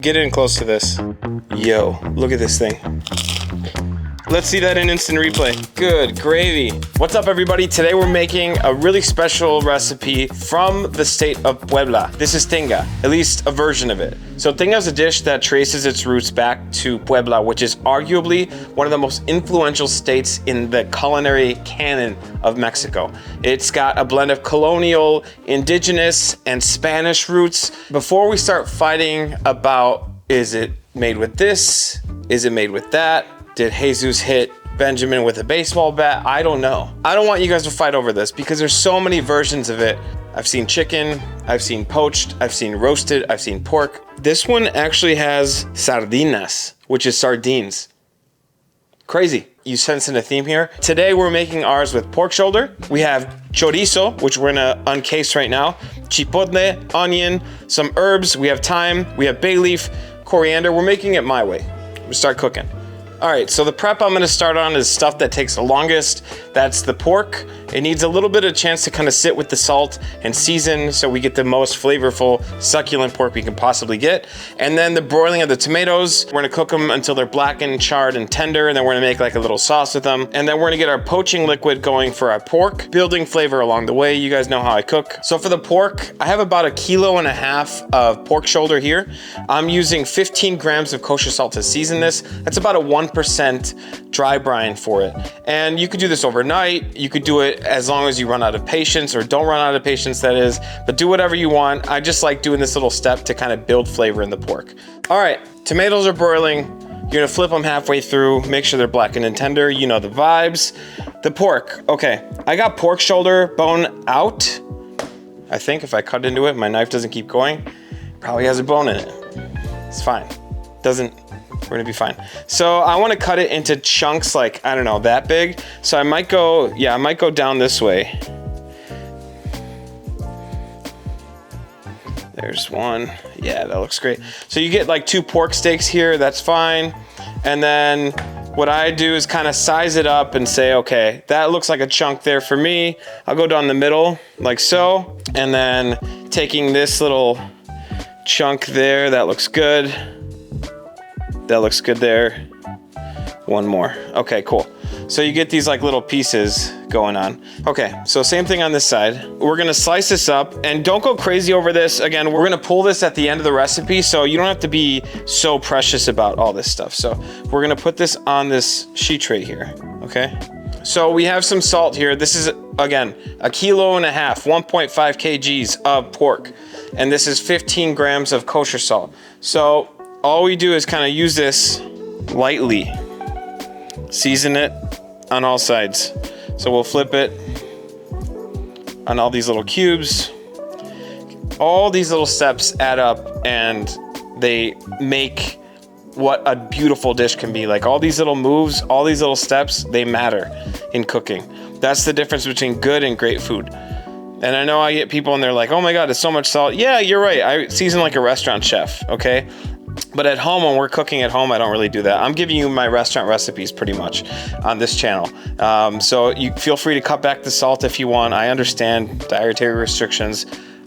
Get in close to this. Yo, look at this thing. Let's see that in instant replay. Good gravy. What's up, everybody? Today we're making a really special recipe from the state of Puebla. This is tinga, at least a version of it. So tinga is a dish that traces its roots back to Puebla, which is arguably one of the most influential states in the culinary canon of Mexico. It's got a blend of colonial, indigenous, and Spanish roots. Before we start fighting about, is it made with this? Is it made with that? Did Jesus hit Benjamin with a baseball bat? I don't know. I don't want you guys to fight over this because there's so many versions of it. I've seen chicken, I've seen poached, I've seen roasted, I've seen pork. This one actually has sardinas, which is sardines. Crazy. You sensing a theme here? Today we're making ours with pork shoulder. We have chorizo, which we're gonna uncase right now. Chipotle, onion, some herbs. We have thyme, we have bay leaf, coriander. We're making it my way. We start cooking. All right, so the prep I'm gonna start on is stuff that takes the longest. That's the pork. It needs a little bit of chance to kind of sit with the salt and season so we get the most flavorful, succulent pork we can possibly get. And then the broiling of the tomatoes. We're gonna cook them until they're blackened, charred, and tender, and then we're gonna make like a little sauce with them. And then we're gonna get our poaching liquid going for our pork, building flavor along the way. You guys know how I cook. So for the pork, I have about 1.5 kilos of pork shoulder here. I'm using 15 grams of kosher salt to season this. That's about a 1% dry brine for it. And you could do this overnight. You could do it as long as you run out of patience, or don't run out of patience, that is, but do whatever you want. I just like doing this little step to kind of build flavor in the pork. All right, tomatoes are broiling. You're gonna flip them halfway through, make sure they're blackened and tender. You know the vibes. The pork, okay. I got pork shoulder bone out. I think if I cut into it, my knife doesn't keep going. Probably has a bone in it. It's fine. We're gonna be fine. So I wanna cut it into chunks like, I don't know, that big. So I might go down this way. There's one. Yeah, that looks great. So you get like 2 pork steaks here, that's fine. And then what I do is kind of size it up and say, okay, that looks like a chunk there for me. I'll go down the middle like so. And then taking this little chunk there, that looks good. That looks good there. One more. Okay, cool. So you get these like little pieces going on. Okay, so same thing on this side. We're gonna slice this up, and don't go crazy over this. Again, we're gonna pull this at the end of the recipe, so you don't have to be so precious about all this stuff. So we're gonna put this on this sheet tray here, okay? So we have some salt here. This is, again, 1.5 kilos, 1.5 kgs of pork. And this is 15 grams of kosher salt. So all we do is kind of use this lightly, season it on all sides. So we'll flip it on all these little cubes. All these little steps add up and they make what a beautiful dish can be. Like all these little moves, all these little steps, they matter in cooking. That's the difference between good and great food. And I know I get people and they're like, oh my God, it's so much salt. Yeah, you're right. I season like a restaurant chef, okay? But at home, when we're cooking at home, I don't really do that. I'm giving you my restaurant recipes pretty much on this channel. So you feel free to cut back the salt if you want. I understand dietary restrictions.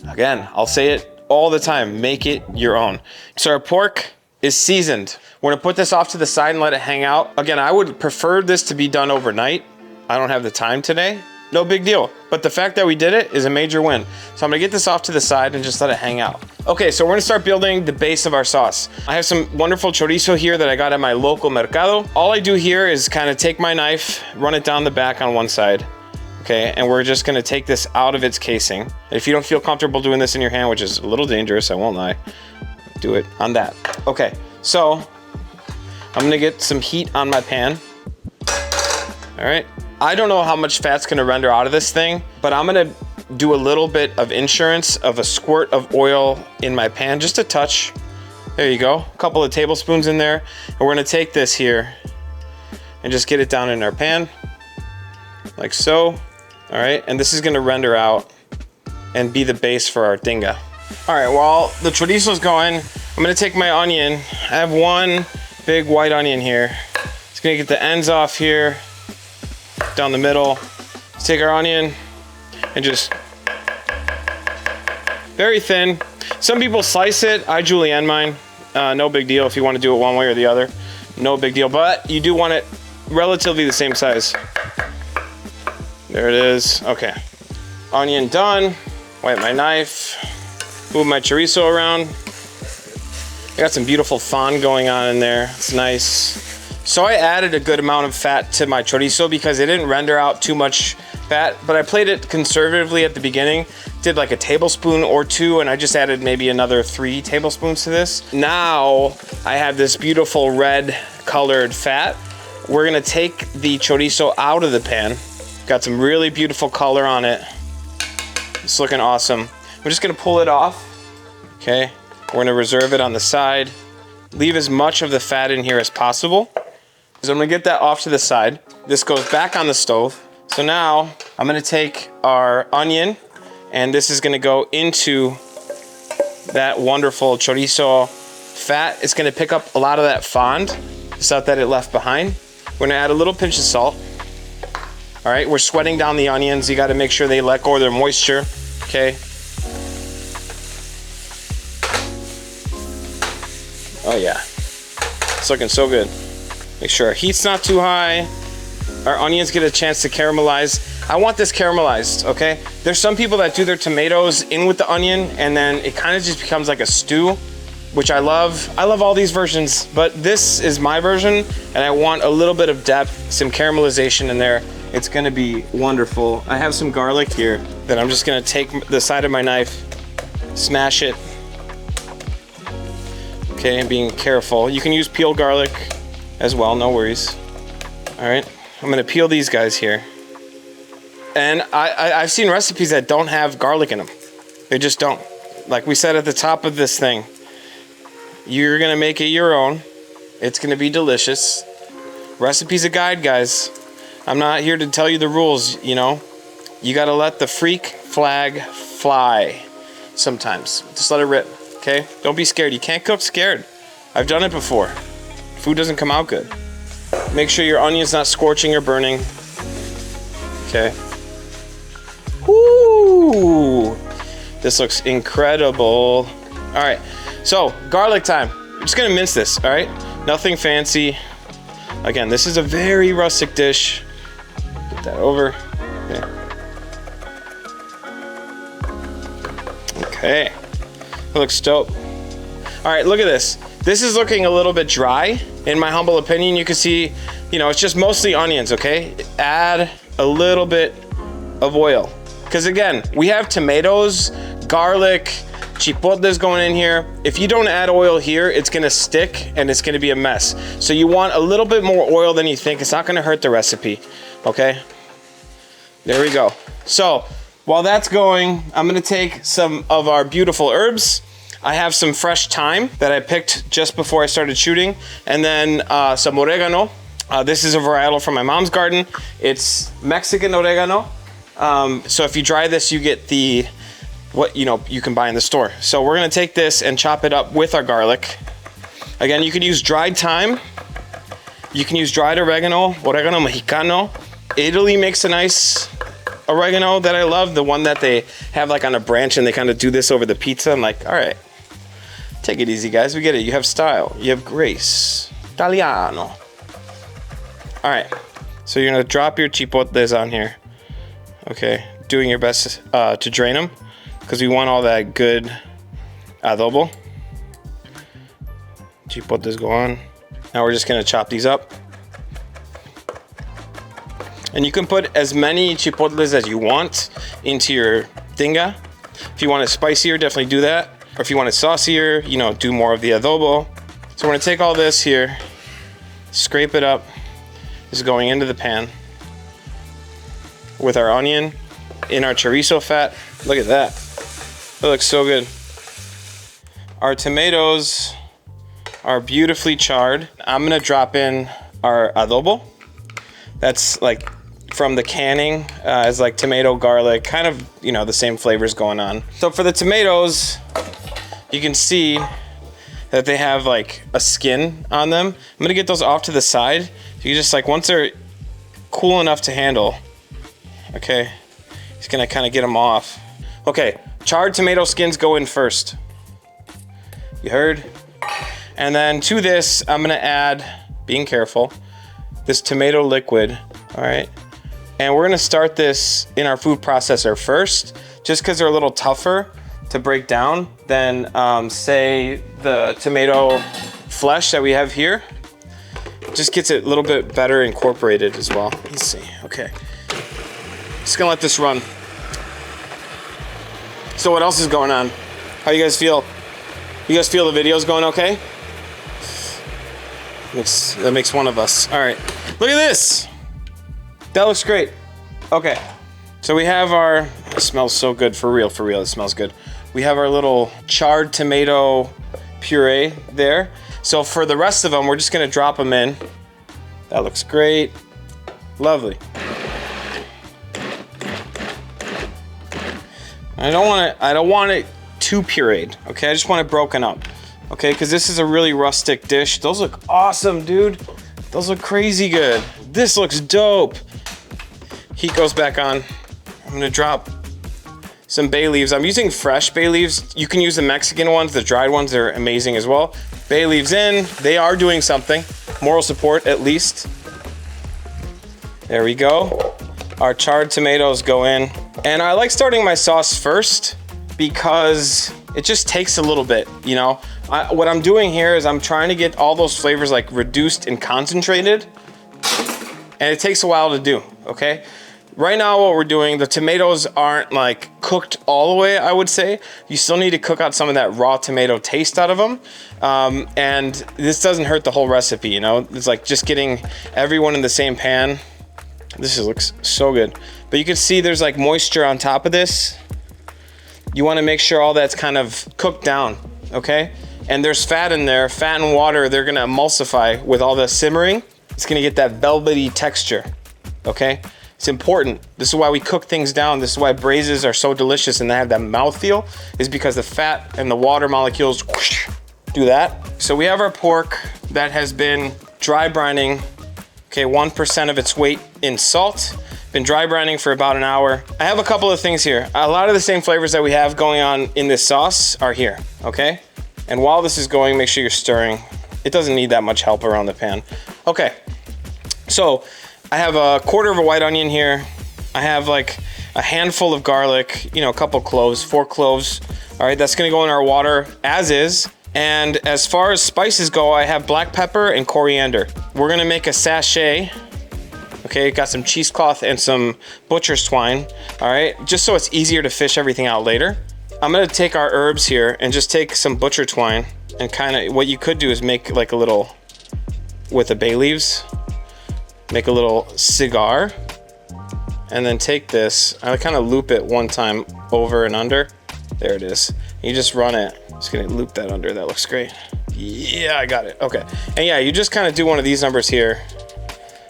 Again, I'll say it all the time, make it your own. So our pork is seasoned. We're gonna put this off to the side and let it hang out. Again, I would prefer this to be done overnight. I don't have the time today. No big deal. But the fact that we did it is a major win. So I'm gonna get this off to the side and just let it hang out. Okay, so we're gonna start building the base of our sauce. I have some wonderful chorizo here that I got at my local mercado. All I do here is kind of take my knife, run it down the back on one side. Okay, and we're just gonna take this out of its casing. If you don't feel comfortable doing this in your hand, which is a little dangerous, I won't lie, do it on that. Okay, so I'm gonna get some heat on my pan. All right. I don't know how much fat's gonna render out of this thing, but I'm gonna do a little bit of insurance of a squirt of oil in my pan, just a touch. There you go, a couple of tablespoons in there. And we're gonna take this here and just get it down in our pan, like so. All right, and this is gonna render out and be the base for our tinga. All right, while the chorizo's going, I'm gonna take my onion. I have one big white onion here. It's gonna get the ends off here, down the middle. Let's take our onion and just very thin. Some people slice it. I julienne mine. No big deal if you want to do it one way or the other. No big deal, but you do want it relatively the same size. There it is. Okay. Onion done. Wipe my knife. Move my chorizo around. I got some beautiful fond going on in there. It's nice. So I added a good amount of fat to my chorizo because it didn't render out too much fat, but I played it conservatively at the beginning. Did like a tablespoon or two, and I just added maybe another 3 tablespoons to this. Now I have this beautiful red colored fat. We're gonna take the chorizo out of the pan. Got some really beautiful color on it. It's looking awesome. We're just gonna pull it off, okay? We're gonna reserve it on the side. Leave as much of the fat in here as possible. So I'm gonna get that off to the side. This goes back on the stove. So now I'm gonna take our onion, and this is gonna go into that wonderful chorizo fat. It's gonna pick up a lot of that fond, the stuff that it left behind. We're gonna add a little pinch of salt. All right, we're sweating down the onions. You gotta make sure they let go of their moisture, okay? Oh yeah, it's looking so good. Make sure our heat's not too high. Our onions get a chance to caramelize. I want this caramelized, okay? There's some people that do their tomatoes in with the onion and then it kind of just becomes like a stew, which I love. I love all these versions, but this is my version and I want a little bit of depth, some caramelization in there. It's gonna be wonderful. I have some garlic here that I'm just gonna take the side of my knife, smash it. Okay, and being careful. You can use peeled garlic as well, no worries. All right, I'm gonna peel these guys here. And I've seen recipes that don't have garlic in them. They just don't. Like we said at the top of this thing, you're gonna make it your own. It's gonna be delicious. Recipe's a guide, guys. I'm not here to tell you the rules, you know. You gotta let the freak flag fly sometimes. Just let it rip, okay? Don't be scared. You can't cook scared. I've done it before. Food doesn't come out good. Make sure your onion's not scorching or burning. Okay. Woo! This looks incredible. All right, so garlic time. I'm just gonna mince this, all right? Nothing fancy. Again, this is a very rustic dish. Get that over. Okay. That looks dope. All right, look at this. This is looking a little bit dry, in my humble opinion. You can see, you know, it's just mostly onions, okay? Add a little bit of oil. Because again, we have tomatoes, garlic, chipotles going in here. If you don't add oil here, it's gonna stick and it's gonna be a mess. So you want a little bit more oil than you think. It's not gonna hurt the recipe, okay? There we go. So while that's going, I'm gonna take some of our beautiful herbs. I have some fresh thyme that I picked just before I started shooting, and then some oregano. This is a varietal from my mom's garden. It's Mexican oregano. So if you dry this, you get the what you can buy in the store. So we're gonna take this and chop it up with our garlic. Again, you can use dried thyme. You can use dried oregano mexicano. Italy makes a nice oregano that I love, the one that they have like on a branch and they kind of do this over the pizza. I'm like, all right, take it easy, guys. We get it. You have style. You have grace. Italiano. All right. So you're gonna drop your chipotles on here. Okay. Doing your best to drain them because we want all that good adobo. Chipotles go on. Now we're just gonna chop these up. And you can put as many chipotles as you want into your tinga. If you want it spicier, definitely do that. Or if you want it saucier, do more of the adobo. So we're gonna take all this here, scrape it up. This is going into the pan with our onion in our chorizo fat. Look at that. That looks so good. Our tomatoes are beautifully charred. I'm gonna drop in our adobo. That's like from the canning, is like tomato, garlic, kind of, the same flavors going on. So for the tomatoes, you can see that they have like a skin on them. I'm gonna get those off to the side. You just once they're cool enough to handle, okay, just gonna kind of get them off. Okay, charred tomato skins go in first. You heard? And then to this, I'm gonna add, being careful, this tomato liquid, all right? And we're gonna start this in our food processor first, just because they're a little tougher to break down than say the tomato flesh that we have here. Just gets it a little bit better incorporated as well. Let's see, okay. Just gonna let this run. So what else is going on? How you guys feel? You guys feel the video's going okay? That makes one of us. All right, look at this. That looks great. Okay, so we have our, it smells so good, for real, it smells good. We have our little charred tomato puree there. So for the rest of them, we're just gonna drop them in. That looks great, lovely. I don't want it too pureed, okay? I just want it broken up, okay? Because this is a really rustic dish. Those look awesome, dude. Those look crazy good. This looks dope. Heat goes back on. I'm gonna drop some bay leaves. I'm using fresh bay leaves. You can use the Mexican ones, the dried ones, they're amazing as well. Bay leaves in, they are doing something. Moral support, at least. There we go. Our charred tomatoes go in. And I like starting my sauce first because it just takes a little bit, you know? What I'm doing here is I'm trying to get all those flavors like reduced and concentrated, and it takes a while to do, okay? Right now what we're doing, the tomatoes aren't like cooked all the way, I would say. You still need to cook out some of that raw tomato taste out of them. And this doesn't hurt the whole recipe, you know? It's like just getting everyone in the same pan. This looks so good. But you can see there's like moisture on top of this. You wanna make sure all that's kind of cooked down, okay? And there's fat in there, fat and water, they're gonna emulsify with all the simmering. It's gonna get that velvety texture, okay? It's important. This is why we cook things down. This is why braises are so delicious and they have that mouthfeel, is because the fat and the water molecules whoosh, do that. So we have our pork that has been dry brining, okay, 1% of its weight in salt. Been dry brining for about an hour. I have a couple of things here. A lot of the same flavors that we have going on in this sauce are here, okay? And while this is going, make sure you're stirring. It doesn't need that much help around the pan. Okay, so I have a quarter of a white onion here. I have like a handful of garlic, you know, a couple cloves, 4 cloves. All right, that's gonna go in our water as is. And as far as spices go, I have black pepper and coriander. We're gonna make a sachet. Okay, got some cheesecloth and some butcher's twine. All right, just so it's easier to fish everything out later. I'm gonna take our herbs here and just take some butcher twine and kind of, what you could do is make like a little, with the bay leaves, make a little cigar, and then take this, I kind of loop it one time over and under. There it is. You just run it. Just gonna loop that under, that looks great. Yeah, I got it, okay. And yeah, you just kind of do one of these numbers here.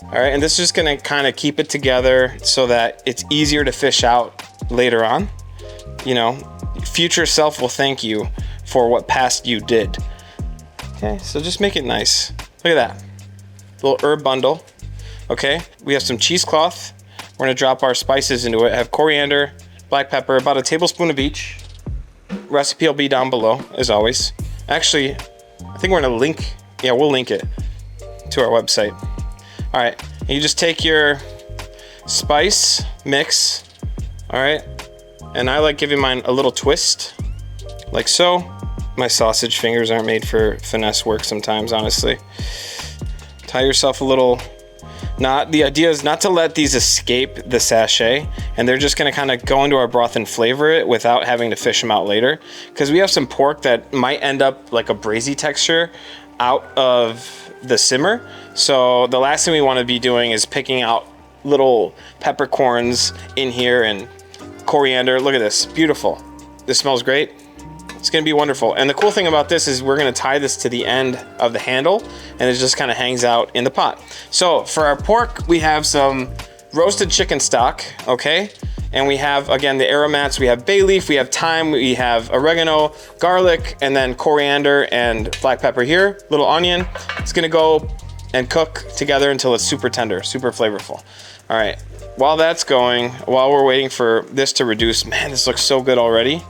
All right, and this is just gonna kind of keep it together so that it's easier to fish out later on. You know, future self will thank you for what past you did. Okay, so just make it nice. Look at that, little herb bundle. Okay, we have some cheesecloth. We're gonna drop our spices into it. I have coriander, black pepper, about a tablespoon of each. Recipe will be down below, as always. Actually, I think we're gonna link, yeah, we'll link it to our website. All right, and you just take your spice mix, all right? And I like giving mine a little twist, like so. My sausage fingers aren't made for finesse work sometimes, honestly. Tie yourself a little knot. The idea is not to let these escape the sachet, and they're just gonna kind of go into our broth and flavor it without having to fish them out later. Because we have some pork that might end up like a braisy texture out of the simmer. So the last thing we want to be doing is picking out little peppercorns in here and coriander. Look at this, beautiful. This smells great. It's gonna be wonderful. And the cool thing about this is we're gonna tie this to the end of the handle and it just kind of hangs out in the pot. So for our pork, we have some roasted chicken stock, okay? And we have, again, the aromats. We have bay leaf, we have thyme, we have oregano, garlic, and then coriander and black pepper here, little onion. It's gonna go and cook together until it's super tender, super flavorful. All right, while that's going, while we're waiting for this to reduce, man, this looks so good already.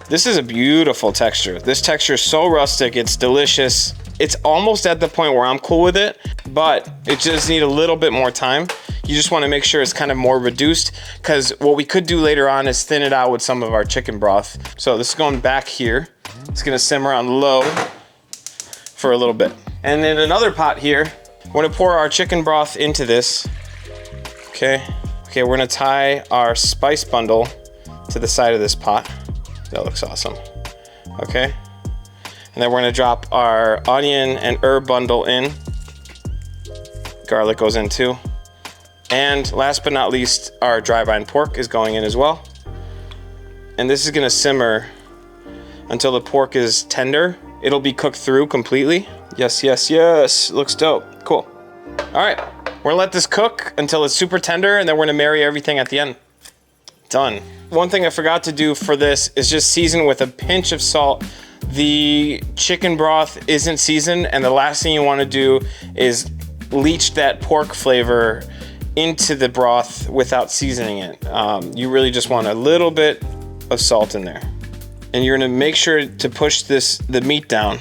This is a beautiful texture. This texture is so rustic, it's delicious. It's almost at the point where I'm cool with it, but it just need a little bit more time. You just want to make sure it's kind of more reduced, because what we could do later on is thin it out with some of our chicken broth. So this is going back here. It's gonna simmer on low for a little bit. And in another pot here, we're gonna pour our chicken broth into this. Okay, we're gonna tie our spice bundle to the side of this pot. That looks awesome. Okay, and then we're gonna drop our onion and herb bundle in. Garlic goes in too. And last but not least, our dry vine pork is going in as well. And this is gonna simmer until the pork is tender. It'll be cooked through completely. Yes, yes, yes, looks dope, cool. All right, we're gonna let this cook until it's super tender, and then we're gonna marry everything at the end. Done. One thing I forgot to do for this is just season with a pinch of salt. The chicken broth isn't seasoned, and the last thing you wanna do is leach that pork flavor into the broth without seasoning it. You really just want a little bit of salt in there. And you're gonna make sure to push the meat down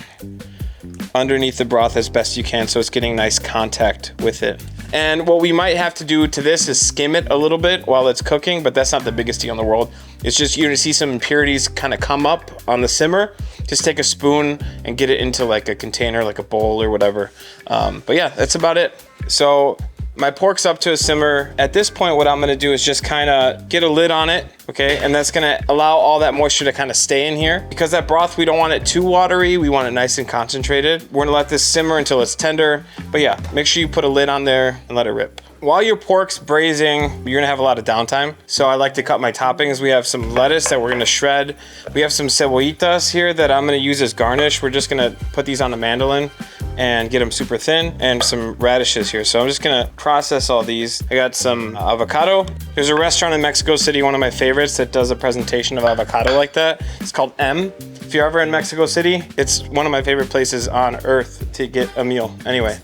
underneath the broth as best you can so it's getting nice contact with it. And what we might have to do to this is skim it a little bit while it's cooking, but that's not the biggest deal in the world. It's just you're gonna see some impurities kind of come up on the simmer. Just take a spoon and get it into like a container, like a bowl or whatever. But yeah, that's about it. So my pork's up to a simmer. At this point, what I'm gonna do is just kind of get a lid on it, okay? And that's gonna allow all that moisture to kind of stay in here. Because that broth, we don't want it too watery, we want it nice and concentrated. We're gonna let this simmer until it's tender. But yeah, make sure you put a lid on there and let it rip. While your pork's braising, you're gonna have a lot of downtime. So I like to cut my toppings. We have some lettuce that we're gonna shred. We have some cebollitas here that I'm gonna use as garnish. We're just gonna put these on a mandolin and get them super thin, and some radishes here. So I'm just gonna process all these. I got some avocado. There's a restaurant in Mexico City, one of my favorites, that does a presentation of avocado like that. It's called M. If you're ever in Mexico City, it's one of my favorite places on earth to get a meal. Anyway,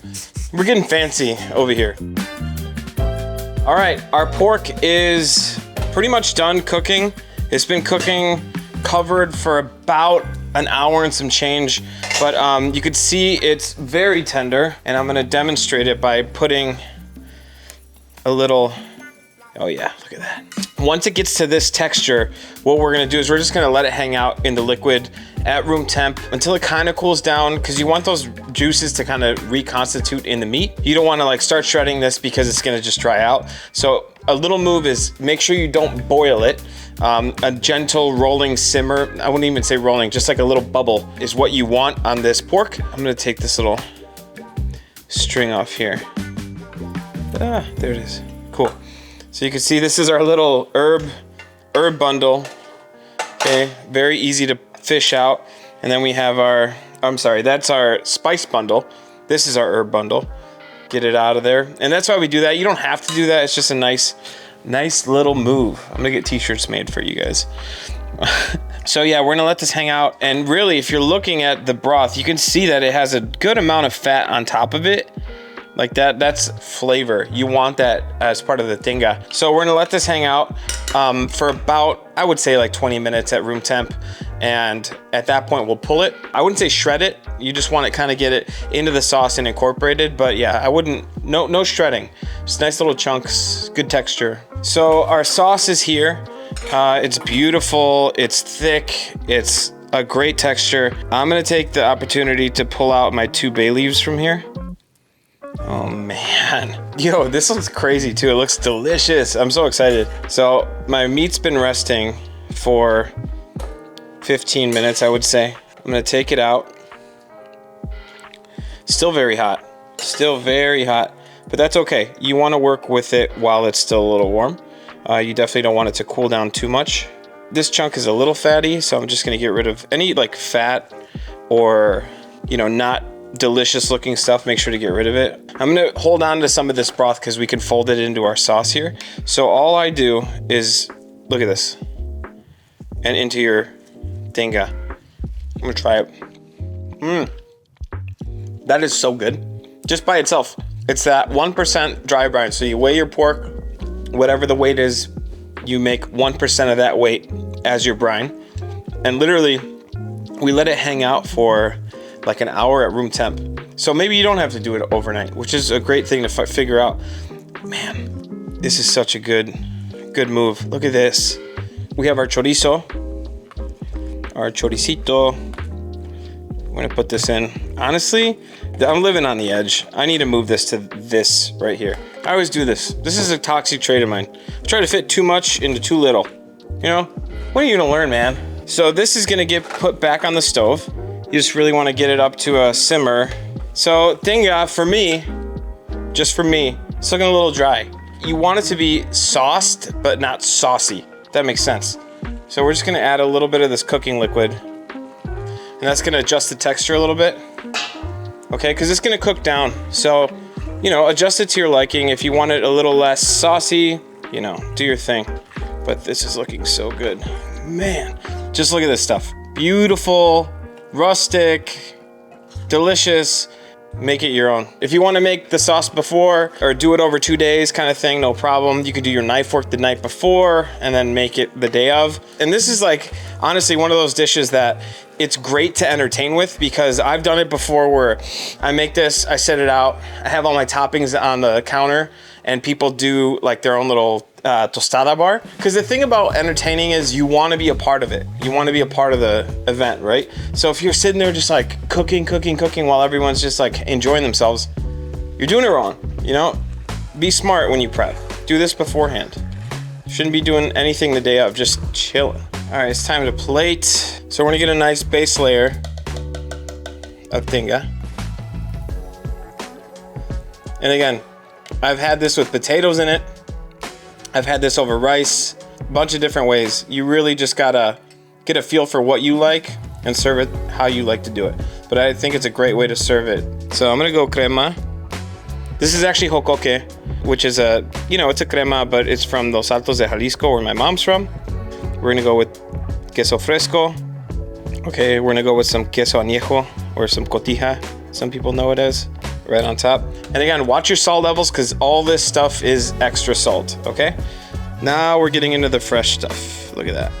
we're getting fancy over here. All right, our pork is pretty much done cooking. It's been cooking covered for about an hour and some change, but you could see it's very tender, and I'm gonna demonstrate it by putting a little, oh yeah, look at that. Once it gets to this texture, what we're gonna do is we're just gonna let it hang out in the liquid at room temp until it kind of cools down, because you want those juices to kind of reconstitute in the meat. You don't want to like start shredding this because it's gonna just dry out. So a little move is make sure you don't boil it. A gentle rolling simmer, I wouldn't even say rolling, just like a little bubble is what you want on this pork. I'm gonna take this little string off here. Ah, there it is, cool. So you can see this is our little herb bundle. Okay, very easy to fish out. And then we have our, I'm sorry, that's our spice bundle. This is our herb bundle. Get it out of there. And that's why we do that. You don't have to do that. It's just a nice little move. I'm gonna get t-shirts made for you guys. So yeah, we're gonna let this hang out. And really, if you're looking at the broth, you can see that it has a good amount of fat on top of it. Like that's flavor. You want that as part of the tinga. So we're gonna let this hang out for about, I would say like 20 minutes at room temp. And at that point we'll pull it. I wouldn't say shred it. You just want to kind of get it into the sauce and incorporated. But yeah, I wouldn't, no shredding. Just nice little chunks, good texture. So our sauce is here. It's beautiful, it's thick, it's a great texture. I'm gonna take the opportunity to pull out my 2 bay leaves from here. Oh man, yo, this looks crazy too. It looks delicious. I'm so excited. So my meat's been resting for 15 minutes, I would say. I'm gonna take it out. Still very hot, but that's okay. You wanna work with it while it's still a little warm. You definitely don't want it to cool down too much. This chunk is a little fatty, so I'm just gonna get rid of any like fat or, you know, not delicious looking stuff. Make sure to get rid of it. I'm gonna hold on to some of this broth because we can fold it into our sauce here. So all I do is, look at this, and into your tinga. I'm gonna try it. That is so good. Just by itself. It's that 1% dry brine. So you weigh your pork, whatever the weight is, you make 1% of that weight as your brine. And literally, we let it hang out for like an hour at room temp. So maybe you don't have to do it overnight, which is a great thing to figure out. Man, this is such a good move. Look at this. We have our chorizo, our choricito. We're gonna put this in. Honestly, I'm living on the edge. I need to move this to this right here. I always do this. This is a toxic trait of mine. I try to fit too much into too little. You know, when are you gonna learn, man? So this is gonna get put back on the stove. You just really wanna get it up to a simmer. So tinga, for me, just for me, it's looking a little dry. You want it to be sauced, but not saucy. That makes sense. So we're just gonna add a little bit of this cooking liquid. And that's gonna adjust the texture a little bit. Okay, because it's gonna cook down. So, you know, adjust it to your liking. If you want it a little less saucy, you know, do your thing. But this is looking so good. Man, just look at this stuff. Beautiful, rustic, delicious. Make it your own. If you want to make the sauce before or do it over 2 days kind of thing, no problem. You could do your knife work the night before and then make it the day of. And this is like, honestly, one of those dishes that it's great to entertain with, because I've done it before where I make this, I set it out, I have all my toppings on the counter, and people do like their own little tostada bar. Because the thing about entertaining is you want to be a part of it. You want to be a part of the event, right? So if you're sitting there just like cooking while everyone's just like enjoying themselves, you're doing it wrong. You know, be smart when you prep. Do this beforehand. Shouldn't be doing anything the day of, just chilling. All right, it's time to plate. So we're gonna get a nice base layer of tinga. And again, I've had this with potatoes in it. I've had this over rice, a bunch of different ways. You really just gotta get a feel for what you like and serve it how you like to do it. But I think it's a great way to serve it. So I'm gonna go crema. This is actually jocoque, which is a, you know, it's a crema, but it's from Los Altos de Jalisco, where my mom's from. We're gonna go with queso fresco. Okay, we're gonna go with some queso añejo, or some cotija, some people know it as, right on top. And again, watch your salt levels, because all this stuff is extra salt, okay? Now we're getting into the fresh stuff. Look at that.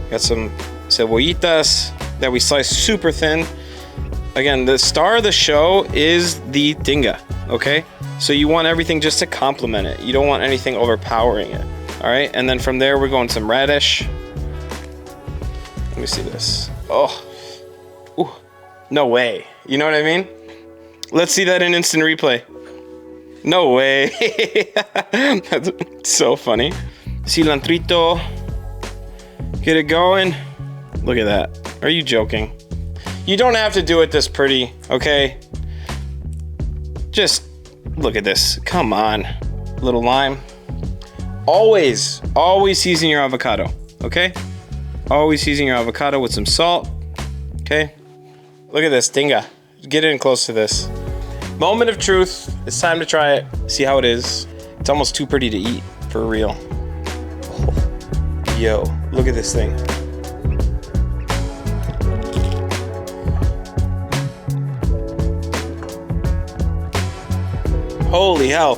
Got some cebollitas that we slice super thin. Again, the star of the show is the tinga, okay? So you want everything just to complement it. You don't want anything overpowering it, all right? And then from there, we're going some radish. Let me see this. Oh, ooh, no way. You know what I mean? Let's see that in instant replay. No way. That's so funny. Cilantrito. Get it going. Look at that. Are you joking? You don't have to do it this pretty, okay? Just look at this. Come on. Little lime. Always season your avocado, okay? Always season your avocado with some salt, okay? Look at this, tinga. Get in close to this. Moment of truth. It's time to try it. See how it is. It's almost too pretty to eat, for real. Oh. Yo, look at this thing. Holy hell,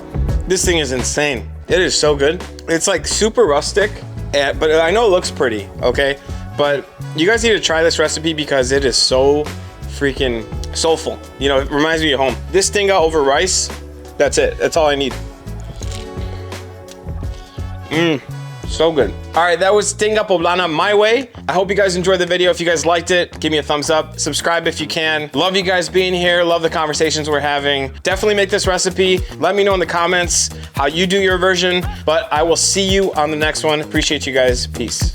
this thing is insane. It is so good. It's like super rustic, but I know it looks pretty, okay? But you guys need to try this recipe because it is so freaking soulful. You know, it reminds me of home. This tinga over rice, that's it. That's all I need. So good. All right, that was Tinga Poblana my way. I hope you guys enjoyed the video. If you guys liked it, give me a thumbs up. Subscribe if you can. Love you guys being here. Love the conversations we're having. Definitely make this recipe. Let me know in the comments how you do your version. But I will see you on the next one. Appreciate you guys. Peace.